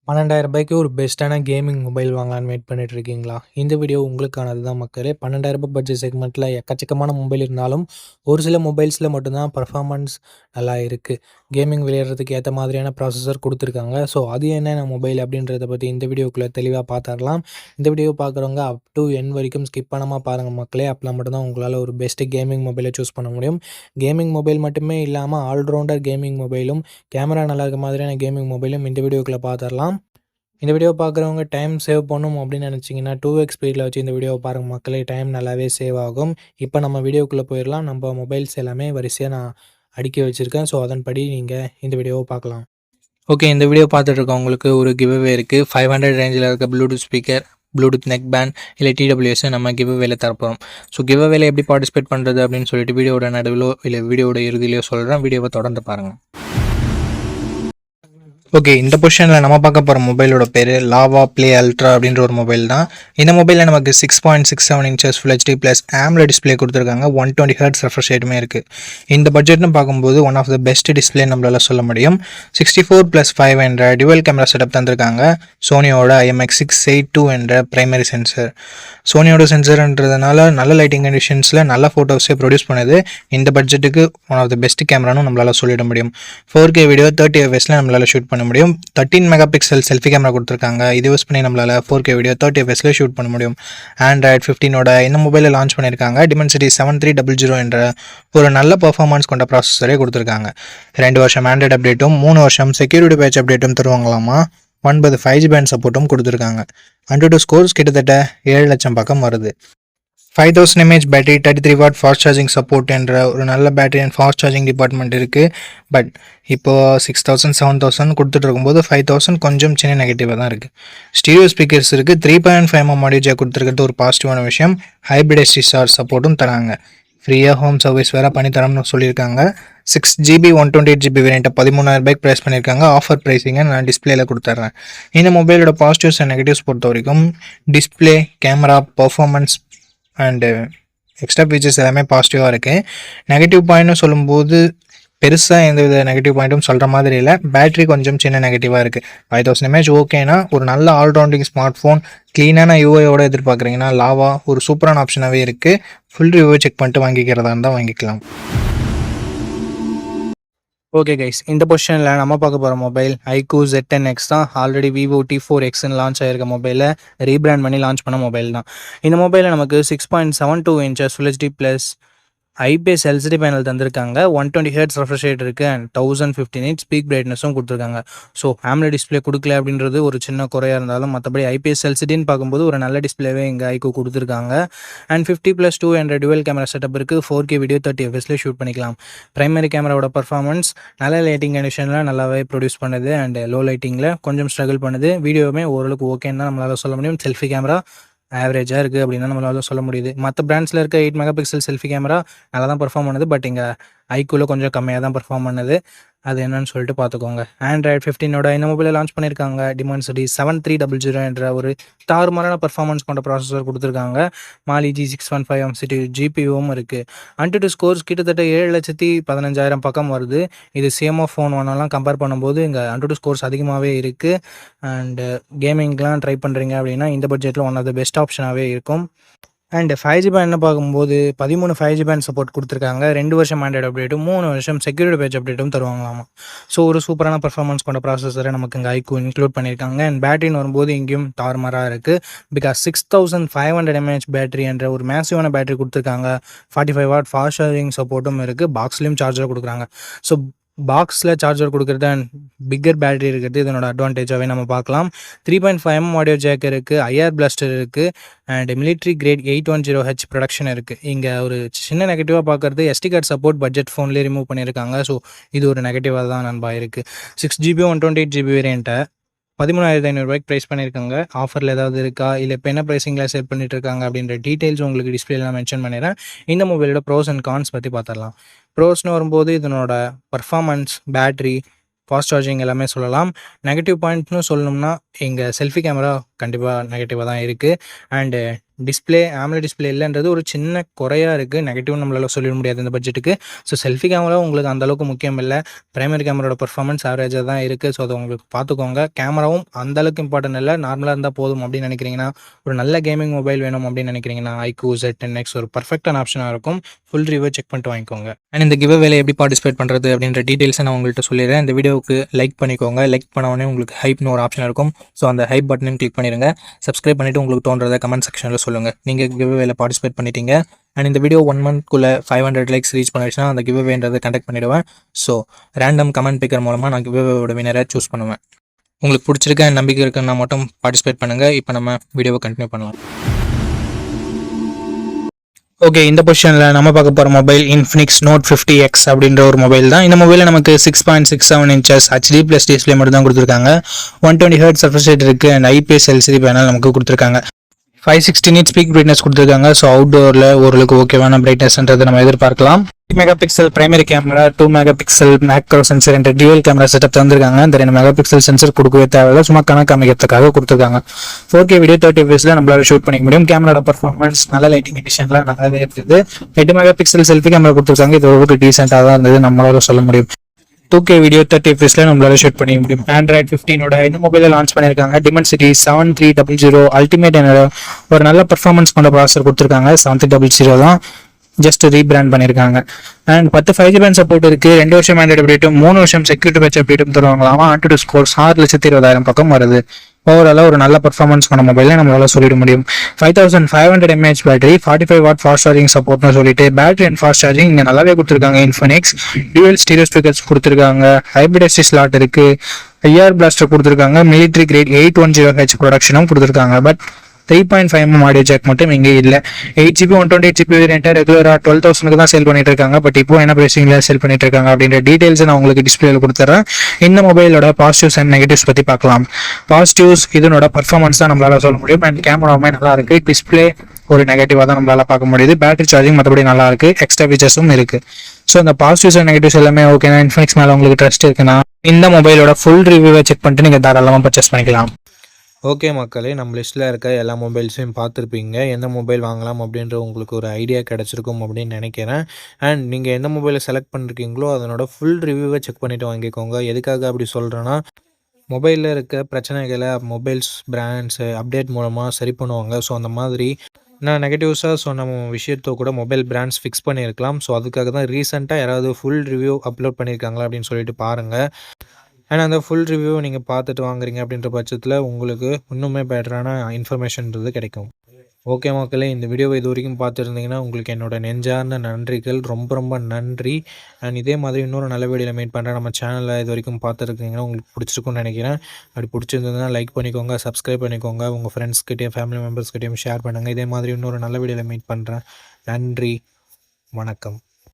ரூ. 12,000க்கு ஒரு பெஸ்ட்டான கேமிங் மொபைல் வாங்கலான்னு வெயிட் பண்ணிட்டு இருக்கீங்களா? இந்த வீடியோ உங்களுக்கானது தான் மக்களே. ரூ. 12,000 பட்ஜெட் செக்மெண்ட்ல எக்கச்சக்கமான மொபைல் இருந்தாலும், ஒரு சில மொபைல்ஸ்ல மட்டும் தான் பெர்ஃபார்மன்ஸ் நல்லா இருக்கு. கேமிங் விளையாடுறதுக்கு ஏத்த மாதிரியான ப்ராசஸர் குடுத்துருக்காங்க. ஸோ அது என்னென்ன மொபைல் அப்படின்றத பத்தி இந்த வீடியோக்குள்ள தெளிவா பார்த்துரலாம். இந்த வீடியோ பார்க்குறவங்க அப் டூ எண்ட் வரைக்கும் ஸ்கிப் பண்ணாம பாருங்க மக்களே. அப்பலாம் மட்டும் தான் உங்களால ஒரு பெஸ்ட் கேமிங் மொபைல சூஸ் பண்ண முடியும். கேமிங் மொபைல் மட்டுமே இல்லாம ஆல்ரவுண்டர் கேமிங் மொபைலும், கேமரா நல்லா இருக்க மாதிரியான கேமிங் மொபைலும் இந்த வீடியோக்குள்ள பார்த்துரலாம். இந்த வீடியோ பார்க்குறவங்க டைம் சேவ் பண்ணணும் அப்படின்னு நினச்சிங்கன்னா 2x ஸ்பீடில் வச்சு இந்த வீடியோவை பாருங்கள் மக்களே. டைம் நல்லாவே சேவ் ஆகும். இப்போ நம்ம வீடியோக்குள்ளே போயிடலாம். நம்ம மொபைல்ஸ் எல்லாமே வரிசையாக நான் அடுக்கி வச்சுருக்கேன். ஸோ அதன்படி நீங்கள் இந்த வீடியோவை பார்க்கலாம். ஓகே, இந்த வீடியோ பார்த்துட்டு இருக்கவங்களுக்கு ஒரு கிவ்அவே இருக்குது. 500 ரேஞ்சில் இருக்க Bluetooth speaker, Bluetooth neck band இல்லை டிடபிள்யூஎஸ் நம்ம கிவ்அவேல தரப்போகிறோம். ஸோ கிவ்அவேல எப்படி பார்ட்டிசிபேட் பண்ணுறது அப்படின்னு சொல்லிட்டு வீடியோட நடுவிலோ இல்லை வீடியோட இறுதியிலையோ சொல்கிறேன். வீடியோவை தொடர்ந்து பாருங்கள். ஓகே, இந்த பொசிஷனில் நம்ம பார்க்க போகிற மொபைலோட பேர் லாவா ப்ளே அல்ட்ரா அப்படின்ற ஒரு மொபைல் தான். இந்த மொபைலில் நமக்கு 6.67 inches full HD plus AMOLED display கொடுத்துருக்காங்க. 120 Hz ரெஃப்ரெஷ் ரேட்டுமே இருக்குது. இந்த பட்ஜெட்னு பார்க்கும்போது one of the best display நம்மளால சொல்ல முடியும். 64+5 என்ற டுவல் கேமரா செட்டப் தந்திருக்காங்க. சோனியோட IMX682 என்ற பிரைமரி சென்சர். சோனியோட சென்சர்ன்றதுனால நல்ல லைட்டிங் கண்டிஷன்ஸில் நல்ல ஃபோட்டோஸே ப்ரொடியூஸ் பண்ணுது. இந்த பட்ஜெட்டுக்கு ஒன் ஆஃப் த பெஸ்ட் கேமரானும் நம்மளால சொல்லிட முடியும். 4K வீடியோ 30 fps நம்மளால ஷூட் பண்ண முடியும். 13 மெகா பிக்சல் செல்ஃபி கேமரா கொடுத்துருக்காங்க. இது யூஸ் பண்ணி நம்மளால 4K வீடியோ 30 fps ஷூட் பண்ண முடியும். Android 15ஓட இந்த மொபைலில் லான்ச் பண்ணியிருக்காங்க. Dimensity 7300 என்ற ஒரு நல்ல பர்ஃபார்மன்ஸ் கொண்ட ப்ராசஸரே கொடுத்துருக்காங்க. 2 வருஷம் ஆண்ட்ராய்டு அப்டேட்டும் 3 வருஷம் செக்யூரிட்டி பேட்ச் அப்டேட்டும் தருவாங்களாமா. 9 5G பேண்ட் சப்போர்ட்டும் கொடுத்துருக்காங்க. AnTuTu ஸ்கோர்ஸ் கிட்டத்தட்ட 7 லட்சம் பக்கம் வருது. 5000 mAh battery, 33 what fast charging support என்ற ஒரு நல்ல battery and fast charging department இருக்குது. பட் இப்போது 6000 7000 கொடுத்துட்டு இருக்கும்போது 5000 கொஞ்சம் சின்ன நெகட்டிவாக தான் இருக்குது. ஸ்டீரியோ ஸ்பீக்கர்ஸ் இருக்குது. 3.5mm ஆடியோ ஜாக் கொடுத்துருக்கிறது ஒரு பாசிட்டிவான விஷயம். ஹைப்ரிட் SDR சப்போர்ட்டும் தராங்க. ஃப்ரீயாக ஹோம் சர்வீஸ் வேறு பண்ணித்தரோம்னு சொல்லியிருக்காங்க. 6GB 128GB வேரியண்ட்டை 13,000 ப்ரைஸ் பண்ணியிருக்காங்க. ஆஃபர் ப்ரைஸிங்கை நான் டிஸ்பிளேல கொடுத்துட்றேன். இந்த மொபைலோட பாசிட்டிவ்ஸ் அண்ட் நெகட்டிவ்ஸ் பொறுத்த வரைக்கும் display, camera, performance and extra features எல்லாமே பாசிட்டிவாக இருக்குது. நெகட்டிவ் பாயிண்ட்னு சொல்லும்போது பெருசாக எந்தவித நெகட்டிவ் பாயிண்ட்டும் சொல்கிற மாதிரி இல்லை. பேட்டரி கொஞ்சம் சின்ன நெகட்டிவாக இருக்குது. 5000 mAh ஓகேனா ஒரு நல்ல ஆல்ரவுண்டிங் ஸ்மார்ட் ஃபோன், க்ளீனான யூஐயோடு எதிர்பார்க்குறீங்கன்னா லாவா ஒரு சூப்பரான ஆப்ஷனாகவே இருக்குது. ஃபுல் ரிவ்யூ செக் பண்ணிட்டு வாங்கிக்கிறதா இருந்தால் வாங்கிக்கலாம். ஓகே கைஸ், இந்த பொசிஷனில் நம்ம பார்க்க போகிற மொபைல் iQOO Z10X தான். ஆல்ரெடி Vivo T4Xன்னு லான்ச் ஆகிருக்க மொபைலை ரீபிராண்ட் பண்ணி லான்ச் பண்ண மொபைல் தான். இந்த மொபைலில் நமக்கு 6.72 inches full HD plus IPS LCD panel தந்திருக்காங்க. 120 Hz ரெஃப்ரெஷ் ரேட் இருக்குது அண்ட் 1050 nits பீக் பிரைட்னஸும் கொடுத்துருக்காங்க. ஸோ AMOLED டிஸ்பிளே கொடுக்கல அப்படின்றது ஒரு சின்ன குறையாக இருந்தாலும் மற்றபடி IPS LCDன்னு பார்க்கும்போது ஒரு நல்ல டிஸ்பிளேவே இங்கே iQOO கொடுத்துருக்காங்க. அண்ட் 50+2 என்ற டுவல் கேமரா செட்டப் இருக்குது. 4K வீடியோ 30 fps ஷூட் பண்ணிக்கலாம். பிரைமரி கேமராவோட பர்ஃபார்மன்ஸ் நல்ல லைட்டிங் கண்டிஷனில் நல்லாவே ப்ரொடியூஸ் பண்ணுது அண்ட் லோ லைட்டிங்கில் கொஞ்சம் ஸ்ட்ரகிள் பண்ணுது. வீடியோவுமே ஓரளவுக்கு ஓகேன்னு தான் நம்மளால் சொல்ல முடியும். செல்ஃபி கேமரா ஆவரேஜாக இருக்குது அப்படின்னு தான் நம்மளால சொல்ல முடியுது. மற்ற பிராண்ட்ஸில் இருக்க 8 மெகா பிக்சல் செல்ஃபி கேமரா நல்லா தான் பர்ஃபார்ம் பண்ணுது. பட் இங்கே iQOOல கொஞ்சம் கம்மியாக தான் பர்ஃபார்ம் பண்ணுது. அது என்னன்னு சொல்லிட்டு பார்த்துக்கோங்க. Android 15ஓட இந்த மொபைலை லான்ச் பண்ணியிருக்காங்க. Dimensity 7300 என்ற ஒரு தாறுமாறான பர்ஃபார்மன்ஸ் கொண்ட ப்ராசஸர் கொடுத்துருக்காங்க. Mali G615 GPUவும் இருக்குது. AnTuTu ஸ்கோர்ஸ் கிட்டத்தட்ட 7,15,000 பக்கம் வருது. இது CMO ஃபோன் ஒன்னெல்லாம் கம்பேர் பண்ணும்போது இங்கே AnTuTu ஸ்கோர்ஸ் அதிகமாகவே இருக்குது. அண்டு கேமிங்லாம் ட்ரை பண்ணுறீங்க அப்படின்னா இந்த பட்ஜெட்டில் ஒன் ஆஃப் த பெஸ்ட் ஆப்ஷனாகவே இருக்கும். அண்ட் 5G பேண்ட்னு பார்க்கும்போது 13 5G பேண்ட் சப்போர்ட் கொடுத்துருக்காங்க. 2 வருஷம் ஆண்ட்ராய்டு அப்டேட்டும் 3 வருஷம் செக்யூரிட்டி பேட்ச் அப்டேட்டும் தருவாங்களாமா. ஸோ ஒரு சூப்பரான பர்ஃபார்மன்ஸ் கொண்ட ப்ராசஸரை நமக்கு இங்கே iQOO இன்க்ளூட் பண்ணியிருக்காங்க. அண்ட் பேட்டரின்னு வரும்போது இங்கேயும் தாறுமாறாக இருக்குது. பிகாஸ் 6500 mAh பேட்டரி என்ற ஒரு மேசிவான பேட்டரி கொடுத்துருக்காங்க. 45 வாட் ஃபாஸ்ட் சார்ஜிங் சப்போர்ட்டும் இருக்குது. பாக்ஸ்லேயும் சார்ஜர் கொடுக்குறாங்க. ஸோ பாக்ஸில் சார்ஜர் கொடுக்குறது அண்ட் பிக்கர் பேட்டரி இருக்கிறது இதனோட அட்வான்டேஜாகவே நம்ம பார்க்கலாம். 3.5mm ஆடியோ ஜாக் இருக்குது. IR பிளாஸ்டர் இருக்குது. And military grade 810H production இருக்குது. இங்கே ஒரு சின்ன நெகட்டிவாக பார்க்குறது SD கார்டு சப்போர்ட் பட்ஜெட் ஃபோன்லேயே ரிமூவ் பண்ணியிருக்காங்க. ஸோ இது ஒரு நெகட்டிவாக தான் நண்பா இருக்குது. 6GB 128GB வேரியண்ட்டை 13,500 ப்ரைஸ் பண்ணியிருக்காங்க. ஆஃபரில் ஏதாவது இருக்கா இல்லை இப்போ என்ன ப்ரைஸிங்கில் சேல் பண்ணிட்டு இருக்காங்க அப்படின்ற டீட்டெயில்ஸ் உங்களுக்கு டிஸ்பிளேலாம் மென்ஷன் பண்ணிடுறேன். இந்த மொபைலோட ப்ரோஸ் அண்ட் கான்ஸ் பற்றி பார்த்துடலாம். ப்ரோஸ்னு வரும்போது இதனோட பர்ஃபார்மன்ஸ், பேட்ரி, ஃபாஸ்ட் சார்ஜிங் எல்லாமே சொல்லலாம். நெகட்டிவ் பாயிண்ட்னு சொல்லணும்னா இங்கே செல்ஃபி கேமரா கண்டிப்பா நெகட்டிவா தான் இருக்கு. அண்ட் டிஸ்ப்ளே AMOLED டிஸ்ப்ளே இல்லன்றது ஒரு சின்ன குறையா இருக்கு. நெகட்டிவ்னு நம்மளால சொல்லிட முடியாது இந்த பட்ஜெட்டுக்கு. ஸோ செல்ஃபி கேமரா உங்களுக்கு அந்த அளவுக்கு முக்கியம் இல்ல. பிரைமரி கேமராவோட பெர்ஃபார்மன்ஸ் ஆவரேஜா தான் இருக்கு. ஸோ அத உங்களுக்கு பார்த்துக்கோங்க. கேமராவும் அந்த அளவுக்கு இம்பார்ட்டன்ட் இல்ல. நார்மலா இருந்தா போதும் அப்படின்னு நினைக்கிறீங்கன்னா, ஒரு நல்ல கேமிங் மொபைல் வேணும் அப்படின்னு நினைக்கிறீங்கன்னா, iQOO Z10X ஒரு பெர்ஃபெக்ட்டான ஆப்ஷனா இருக்கும். ஃபுல் ரிவ்யூ செக் பண்ணிட்டு வாங்கிக்கோங்க. அண்ட் இந்த கிவ் அவேல எப்படி பார்ட்டிசிபேட் பண்றது அப்படின்ற டீடைல்ஸை நான் உங்கள்கிட்ட சொல்லிடுறேன். இந்த வீடியோவுக்கு லைக் பண்ணிக்கோங்க. லைக் பண்ண உடனே உங்களுக்கு ஹைப்னு ஒரு ஆப்ஷன் இருக்கும். ஸோ அந்த ஹைப் பட்டனையும் கிளிக் பண்ணிடுங்க. சப்ஸ்கிரைப் பண்ணிட்டு உங்களுக்கு தோன்றதை கமெண்ட் செக்ஷனில் சொல்லுங்கள். நீங்கள் கிவ் அவேல பார்ட்டிசிபேட் பண்ணிட்டீங்க. அண்ட் இந்த வீடியோ 1 மந்த்க்குள்ளே 500 லைக்ஸ் ரீச் பண்ணிடுச்சுன்னா அந்த கிவ் அவேன்றது கண்டக்ட் பண்ணிவிடுவேன். ஸோ ரேண்டம் கமெண்ட் பிக்கர் மூலமாக நான் கிவ் அவேவோட வினரை சூஸ் பண்ணுவேன். உங்களுக்கு பிடிச்சிருக்க நம்பிக்கை இருக்குன்னா மட்டும் பார்ட்டிசிபேட் பண்ணுங்கள். இப்போ நம்ம வீடியோவை கண்டினியூ பண்ணலாம். ஓகே, இந்த பொசிஷனில் நம்ம பார்க்க போகிற மொபைல் Infinix Note 50X அப்படின்ற ஒரு மொபைல் தான். இந்த மொபைலில் நமக்கு 6.67 inches HD+ டிஸ்பிளே மட்டும் தான் கொடுத்துருக்காங்க. 120 Hz refresh rate இருக்குது அண்ட் IPS LCD பேனல் நமக்கு கொடுத்துருக்காங்க. 560 nits பீக் பிரைட்னஸ் கொடுத்துருக்காங்க. ஸோ அவுட்டோரில் ஓரளவுக்கு ஓகேவான பிரைட்னஸ்ன்றதை நம்ம எதிர்பார்க்கலாம். 3 megapixel primary camera, 2 megapixel macro sensor என்ற டியூவல் கேமரா செட்டப் தந்திருக்காங்க. இந்த 2 மெகாபிக்சல் சென்சர் கொடுக்கவே தேவையில்லை, சும்மா கணக்கு அமைக்கிறதுக்காக கொடுத்துருக்காங்க. 4K வீடியோ 30 fps நம்மளால ஷூட் பண்ணிக்க முடியும். கேமராட பர்ஃபார்மன்ஸ் நல்ல லைட்டிங் எடிஷன்லாம் நல்லாவே இருக்குது. 8 மெகாபிக்சல் செல்ஃபி கேமரா கொடுத்துருக்காங்க. இது ஒரு டீசெண்டாக தான் இருந்தது நம்மளால சொல்ல முடியும். 2K வீடியோ 30 fps நம்மளால ஷூட் பண்ணிக்க முடியும். Android 15ஓட இந்த மொபைலை லான்ச் பண்ணியிருக்காங்க. Dimensity 7300 அல்டிமேட் ஒரு நல்ல பர்ஃபார்மன்ஸ் கொண்ட ப்ராசஸர் கொடுத்துருக்காங்க. 7300 தான் ஜஸ்ட் ரீபிராண்ட் பண்ணியிருக்காங்க. அண்ட் 10 5G பேண்ட் சப்போர்ட் இருக்கு. 2 வருஷம் ஆண்ட்ராய்டு அப்டேட்டும் 3 வருஷம் செக்யூரிட்டி பேட்ச் அப்டேட்டும் தருவாங்களாமா. AnTuTu ஸ்கோர்ஸ் 6,20,000 பக்கம் வருது. ஓவராலாக ஒரு நல்ல பர்ஃபார்மன்ஸ் கொண்ட மொபைலை நம்மளால சொல்லிட முடியும். 5500 mAh battery, 45 watt fast charging சப்போர்ட்னு சொல்லிட்டு பேட்டரி அண்ட் ஃபாஸ்ட் சார்ஜிங் இங்கே நல்லாவே கொடுத்துருக்காங்க. Infinix டியூவல் ஸ்டீரியோ ஸ்பீக்கர்ஸ் கொடுத்துருக்காங்க. ஹைப்ரிட் எஸ்டி ஸ்லாட் இருக்கு. IR பிளாஸ்டர் கொடுத்துருக்காங்க. மிலிட்ரி கிரேட் 810H ப்ரொடக்ஷனும் கொடுத்துருக்காங்க. பட் 3.5mm ஆடியோ ஜாக் மட்டும் இங்கே இல்லை. 8GB 128GB வேரியன்ட் ரெகுலராக 12,000 தான் சேல் பண்ணிட்டு இருக்காங்க. பட் இப்போ என்ன பிரைசிங்ல சேல் பண்ணிட்டு இருக்காங்க அப்படின்ற டீடைல்ஸ் நான் உங்களுக்கு டிஸ்பிளேல கொடுத்துறேன். இந்த மொபைலோட பாசிட்டிவ்ஸ் அண்ட் நெகட்டிவ்ஸ் பத்தி பார்க்கலாம். பாசிட்டிவ்ஸ் இதனோட பர்ஃபார்மன்ஸ் தான் நம்மளால சொல்ல முடியும். அண்ட் கேமராவுமே நல்லா இருக்கு. டிஸ்பிளே ஒரு நெகட்டிவாக தான் நம்மளால பார்க்க முடியுது. பேட்டரி சார்ஜிங் மற்றபடி நல்லா இருக்கு. எக்ஸ்ட்ரா ஃபீச்சர்ஸும் இருக்கு. ஸோ இந்த பாசிட்டிவ்ஸ் அண்ட் நெகட்டிவ்ஸ் எல்லாமே ஓகேனா, Infinix மேலே உங்களுக்கு ட்ரஸ்ட் இருக்குன்னா இந்த மொபைலோட ஃபுல் ரிவ்யூவை செக் பண்ணிட்டு நீங்கள் தாராளமாக பர்ச்சேஸ் பண்ணிக்கலாம். ஓகே மக்களே, நம்ம லிஸ்ட்டில் இருக்க எல்லா மொபைல்ஸையும் பார்த்துருப்பீங்க. எந்த மொபைல் வாங்கலாம் அப்படின்ற உங்களுக்கு ஒரு ஐடியா கிடச்சிருக்கும் அப்படின்னு நினைக்கிறேன். அண்ட் நீங்கள் எந்த மொபைலை செலக்ட் பண்ணிருக்கீங்களோ அதனோட ஃபுல் ரிவ்யூவை செக் பண்ணிவிட்டு வாங்கிக்கோங்க. எதுக்காக அப்படி சொல்கிறேன்னா, மொபைலில் இருக்க பிரச்சனைகளை மொபைல்ஸ் பிராண்ட்ஸு அப்டேட் மூலமாக சரி பண்ணுவாங்க. ஸோ அந்த மாதிரி நான் நெகட்டிவ்ஸாக சொன்ன விஷயத்தை கூட மொபைல் பிராண்ட்ஸ் ஃபிக்ஸ் பண்ணியிருக்கலாம். ஸோ அதுக்காக தான் ரீசெண்டாக யாராவது ஃபுல் ரிவ்யூ அப்லோட் பண்ணியிருக்காங்களா அப்படின்னு சொல்லிட்டு பாருங்கள். அண்ட் அந்த ஃபுல் ரிவ்யூ நீங்கள் பார்த்துட்டு வாங்குறீங்க அப்படின்ற பட்சத்தில் உங்களுக்கு இன்னுமே பெட்டரான இன்ஃபர்மேஷன்றது கிடைக்கும். ஓகே மக்களே, இந்த வீடியோவை இது வரைக்கும் பார்த்துருந்தீங்கன்னா உங்களுக்கு என்னோட நெஞ்சார்ந்த நன்றிகள். ரொம்ப ரொம்ப நன்றி. அண்ட் இதே மாதிரி இன்னொரு நல்ல வீடியோவில் மீட் பண்ணுறேன். நம்ம சேனலில் இது வரைக்கும் பார்த்துருக்கீங்கன்னா உங்களுக்கு பிடிச்சிருக்குன்னு நினைக்கிறேன். அப்படி பிடிச்சிருந்ததுன்னா லைக் பண்ணிக்கோங்க, சப்ஸ்கிரைப் பண்ணிக்கோங்க, உங்கள் ஃப்ரெண்ட்ஸ்கிட்டையும் ஃபேமிலி மெம்பர்ஸ்கிட்டையும் ஷேர் பண்ணுங்கள். இதே மாதிரி இன்னொரு நல்ல வீடியோவில் மீட் பண்ணுறேன். நன்றி, வணக்கம்.